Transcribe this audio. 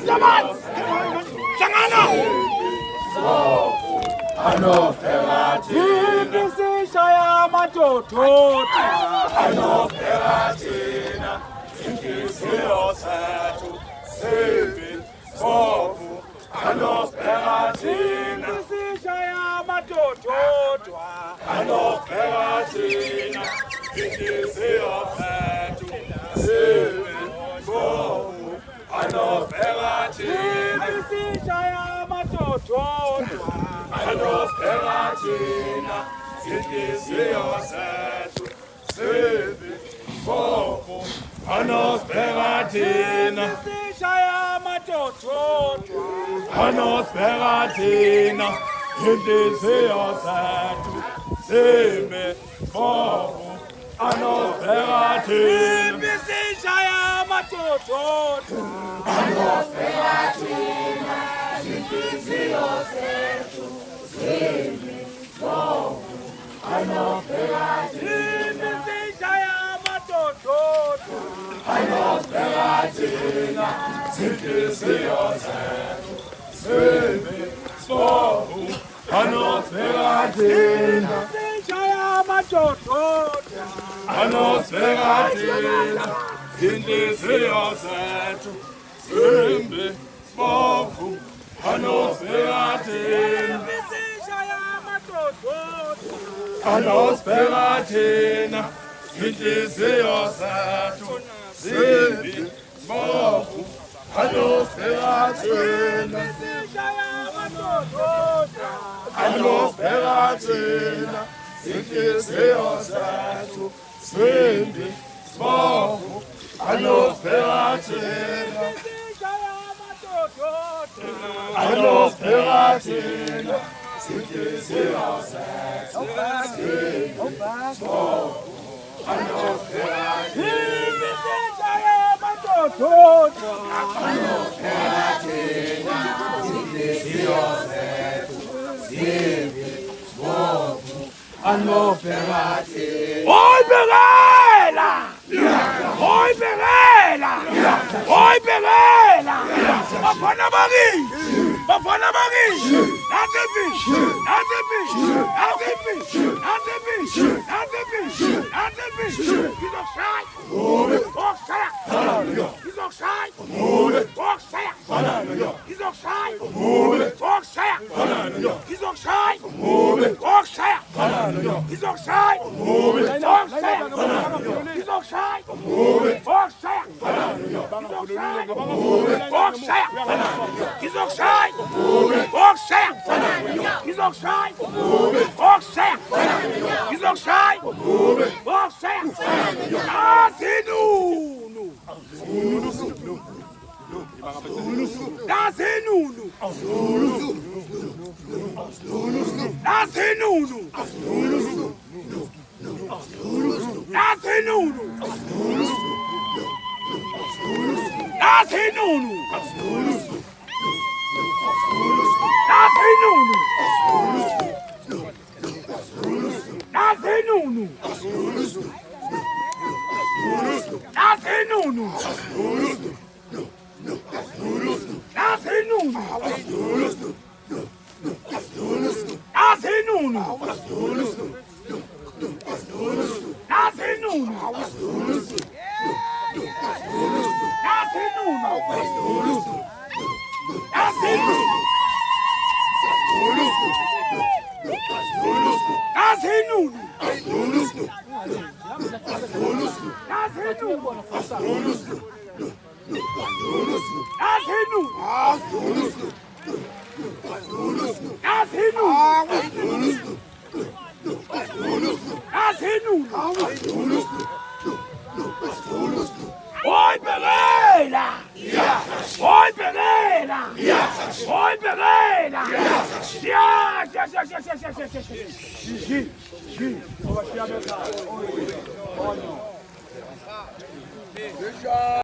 Come on! Sangana! Shaya matoto, ano peratina, ingisio setu, sevi, sofu, ano peratina, shaya matoto, ano peratina, ingisio setu, sevi, sofu, ano peratina, shaya matoto, ano peratina. Ingisio setu, sevi, sofu, ano peratina. Shaya matoto, ano peratina. Ingisio setu, sevi, sofu, ano peratina. Shaya matoto, ano peratina. Ingisio setu, sevi, sofu. Ano peratina, shaya matoto. Ano peratina, ingisio setu, sevi, sofu. Ano peratina, shaya matoto. Ano peratina, ingisio setu, sevi, sofu. Ano peratina. Ano peratina, ingisio setu, sevi, sofu. Ano peratina, ano peratina, ingisio setu, sevi, sofu. Ano peratina, ano peratina. Ingisio setu, sevi, sofu. Ano peratina, shaya matoto. Ano peratina, ingisio setu, sevi, sofu. Ano peratina. Oi Perela! Oi Perela! Oi Perela! Bafana bagi! Bafana bagi! That's a fish! That's a fish! That's a fish! That's a fish! That's a fish! That's a fish! He's offside! Offside! He's offside! Offside! He's offside! Offside! He's offside! Offside! He's offside! He's offside! Offside! He's offside! Offside! He's offside! Offside! He's offside! Offside! That's Nunu! That's Nunu! That's Nunu! That's Nunu! That's Nunu! That's Nunu! That's Nunu! That's Nunu! That's Nunu! That's Nunu! Oi, beleza! Voy Pereira! Yes!